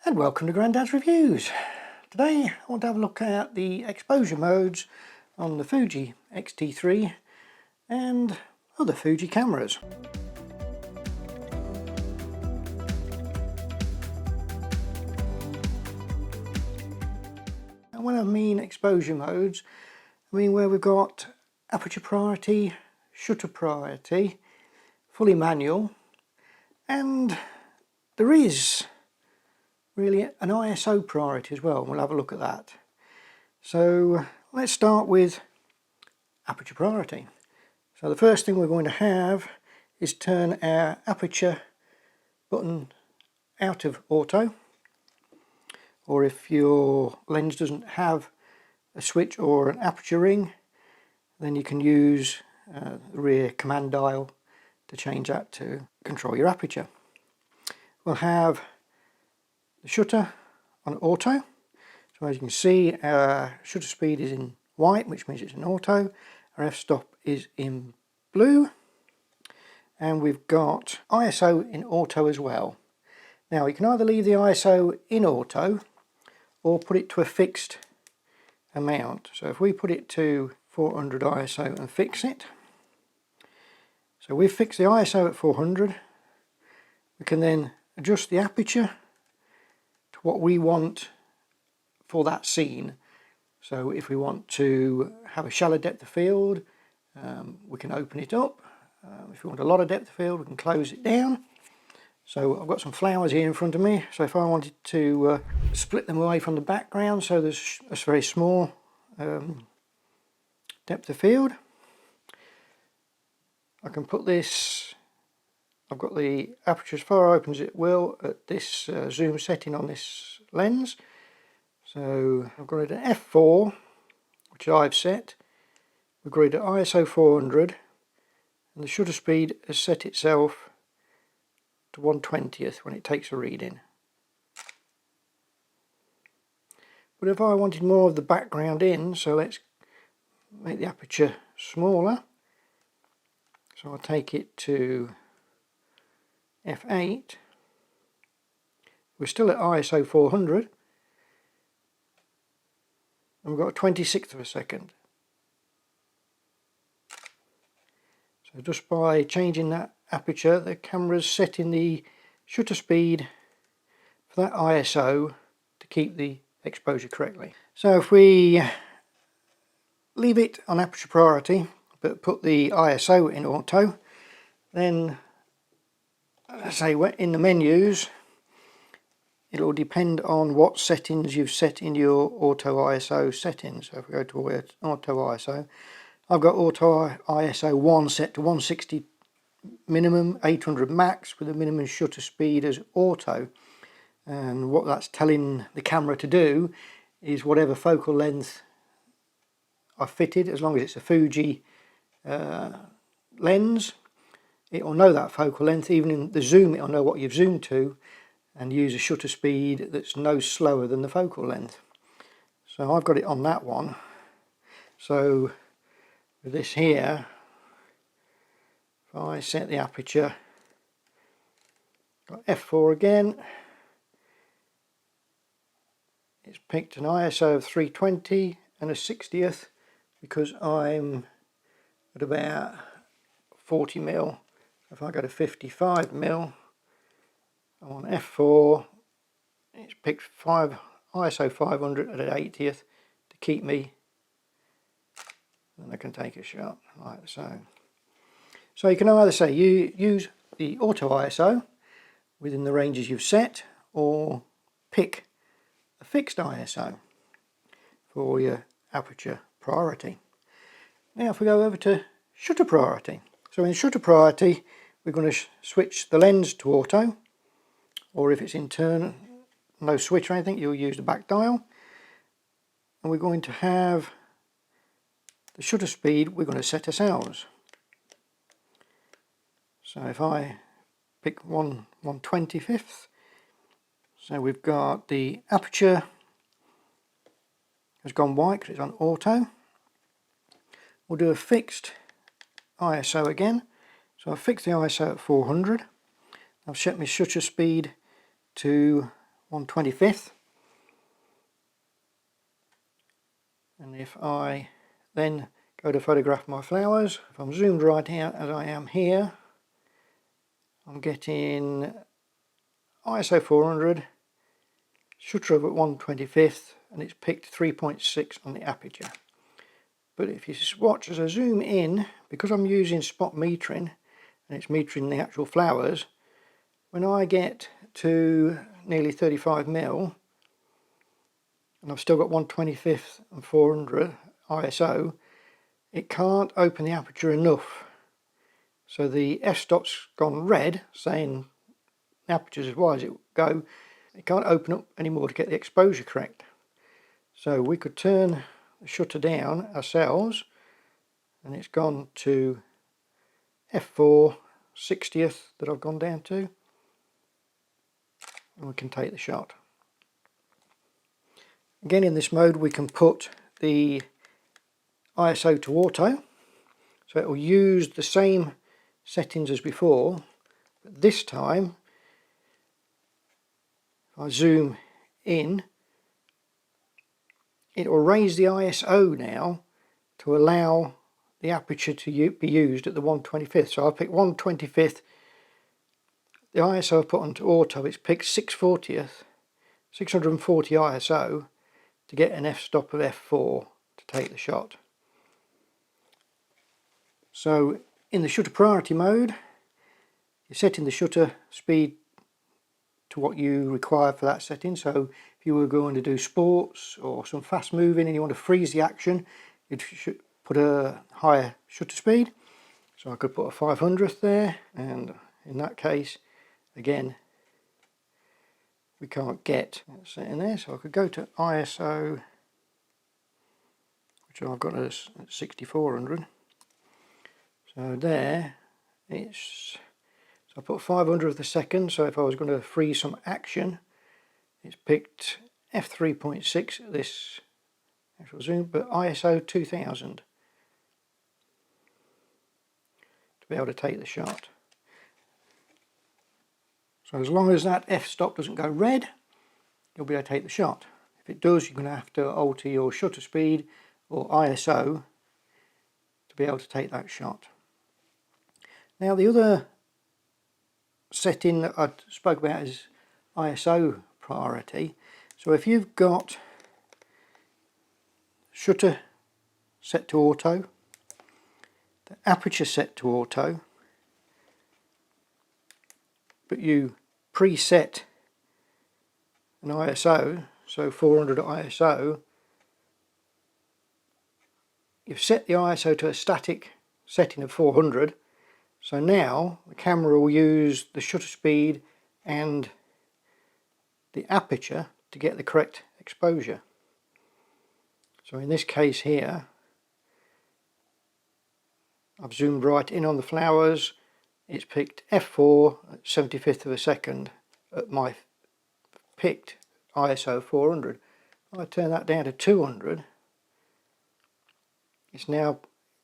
And welcome to Grandad's Reviews. Today I want to have a look at the exposure modes on the Fuji X-T3 and other Fuji cameras. And when I mean exposure modes, I mean where we've got aperture priority, shutter priority, fully manual, and there is really an ISO priority as well. We'll have a look at that. So let's start with aperture priority. So the first thing we're going to have is turn our aperture button out of auto, or if your lens doesn't have a switch or an aperture ring, then you can use the rear command dial to change that to control your aperture. We'll have the shutter on auto. So as you can see, our shutter speed is in white, which means it's in auto. Our f-stop is in blue, and we've got ISO in auto as well. Now you can either leave the ISO in auto or put it to a fixed amount. So if we put it to 400 ISO and fix it, so we've fixed the ISO at 400, we can then adjust the aperture to what we want for that scene. So if we want to have a shallow depth of field, we can open it up. If we want a lot of depth of field, we can close it down. So I've got some flowers here in front of me, so if I wanted to split them away from the background so there's a very small depth of field, I can put this, I've got the aperture as far open as it will at this zoom setting on this lens. So I've got it at f4, which I've set. We've got it at ISO 400, and the shutter speed has set itself to 1/20th when it takes a reading. But if I wanted more of the background in, so let's make the aperture smaller. So I'll take it to f8. We're still at ISO 400. And we've got a 26th of a second. So just by changing that aperture, the camera's setting the shutter speed for that ISO to keep the exposure correctly. So if we leave it on aperture priority but put the ISO in auto, then say in the menus it'll depend on what settings you've set in your auto ISO settings. So if we go to auto ISO, I've got auto ISO 1 set to 160 minimum, 800 max, with a minimum shutter speed as auto. And what that's telling the camera to do is whatever focal length I've fitted, as long as it's a Fuji lens, it will know that focal length. Even in the zoom, it will know what you've zoomed to, and use a shutter speed that's no slower than the focal length. So I've got it on that one. So with this here, if I set the aperture, got f4 again, it's picked an ISO of 320 and a 60th because I'm at about 40 mil. If I go to 55 mil, I'm on f4, it's picked ISO 500 at an 80th to keep me, and I can take a shot like so. So you can either say you use the auto ISO within the ranges you've set, or pick a fixed ISO for your aperture priority. Now if we go over to shutter priority. So in shutter priority we're going to switch the lens to auto, or if it's in turn, no switch or anything, you'll use the back dial. And we're going to have the shutter speed we're going to set ourselves. So if I pick 1/25th, so we've got the aperture has gone white because it's on auto. We'll do a fixed ISO again. So I've fixed the ISO at 400. I've set my shutter speed to 1/25. And if I then go to photograph my flowers, if I'm zoomed right out as I am here, I'm getting ISO 400, shutter of at 1/25, and it's picked 3.6 on the aperture. But if you watch as I zoom in, because I'm using spot metering and it's metering the actual flowers, when I get to nearly 35mm and I've still got 1/25 and 400 ISO, it can't open the aperture enough. So the f-stop's gone red, saying the aperture's as wide as it will go. It can't open up anymore to get the exposure correct. So we could turn the shutter down ourselves, and it's gone to f4 60th that I've gone down to, and we can take the shot. Again, in this mode we can put the ISO to auto, so it will use the same settings as before, but this time if I zoom in, it will raise the ISO now to allow the aperture to be used at the 1/25. So I'll pick 1/25. The ISO I've put onto auto, it's picked 640 ISO to get an f-stop of f4 to take the shot. So in the shutter priority mode, you're setting the shutter speed to what you require for that setting. So if you were going to do sports or some fast moving and you want to freeze the action, you should put a higher shutter speed. So I could put a 500th there, and in that case, again, we can't get that set in there. So I could go to ISO, which I've got as 6400. So there, so I put 500 of the second, so if I was going to freeze some action, it's picked f3.6 at this actual zoom, but ISO 2000 to be able to take the shot. So as long as that f-stop doesn't go red, you'll be able to take the shot. If it does, you're going to have to alter your shutter speed or ISO to be able to take that shot. Now the other setting that I spoke about is ISO priority. So if you've got shutter set to auto, the aperture set to auto, but you preset an ISO, so 400 ISO, you've set the ISO to a static setting of 400, so now the camera will use the shutter speed and the aperture to get the correct exposure. So in this case here, I've zoomed right in on the flowers, it's picked f4 at 75th of a second at my picked ISO 400. If I turn that down to 200, it's now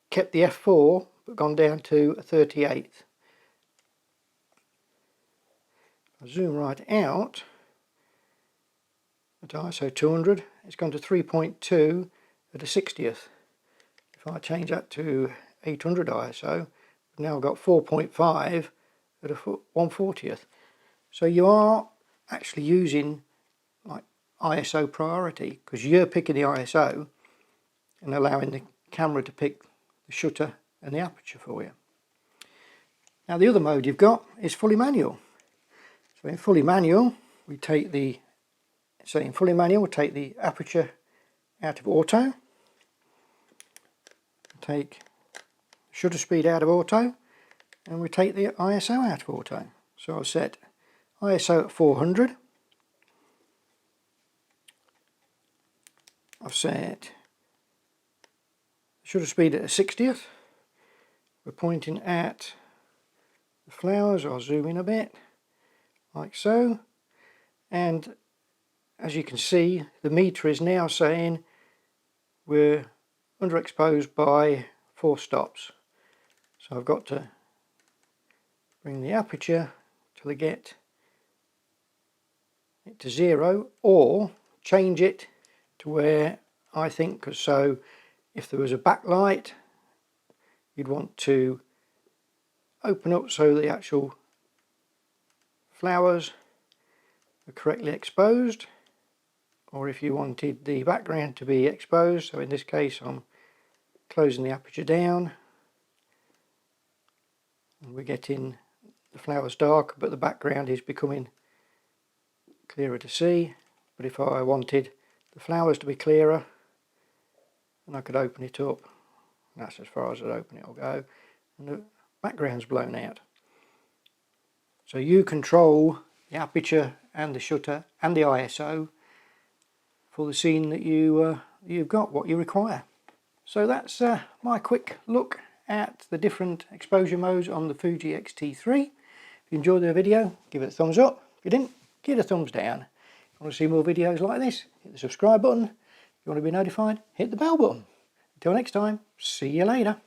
kept the f4 but gone down to a 38th. I zoom right out at ISO 200, it's gone to 3.2 at a 60th. If I change that to 800 ISO, I've now got 4.5 at a 1/40th. So you are actually using like ISO priority, because you're picking the ISO and allowing the camera to pick the shutter and the aperture for you. Now the other mode you've got is fully manual. So in fully manual, we take the aperture out of auto, take shutter speed out of auto, and we take the ISO out of auto. So I've set ISO at 400, I've set shutter speed at a 60th, we're pointing at the flowers. I'll zoom in a bit, like so, and as you can see, the meter is now saying we're underexposed by 4 stops. So I've got to bring the aperture till I get it to 0 or change it to where I think, because so if there was a backlight you'd want to open up so the actual flowers are correctly exposed, or if you wanted the background to be exposed, so in this case I'm closing the aperture down and we're getting the flowers dark but the background is becoming clearer to see. But if I wanted the flowers to be clearer, then I could open it up. That's as far as I'd open it will go, and the background's blown out. So you control the aperture and the shutter and the ISO for the scene that you've got, what you require. So that's my quick look at the different exposure modes on the Fuji X-T3. If you enjoyed the video, give it a thumbs up. If you didn't, give it a thumbs down. If you want to see more videos like this, hit the subscribe button. If you want to be notified, hit the bell button. Until next time, see you later.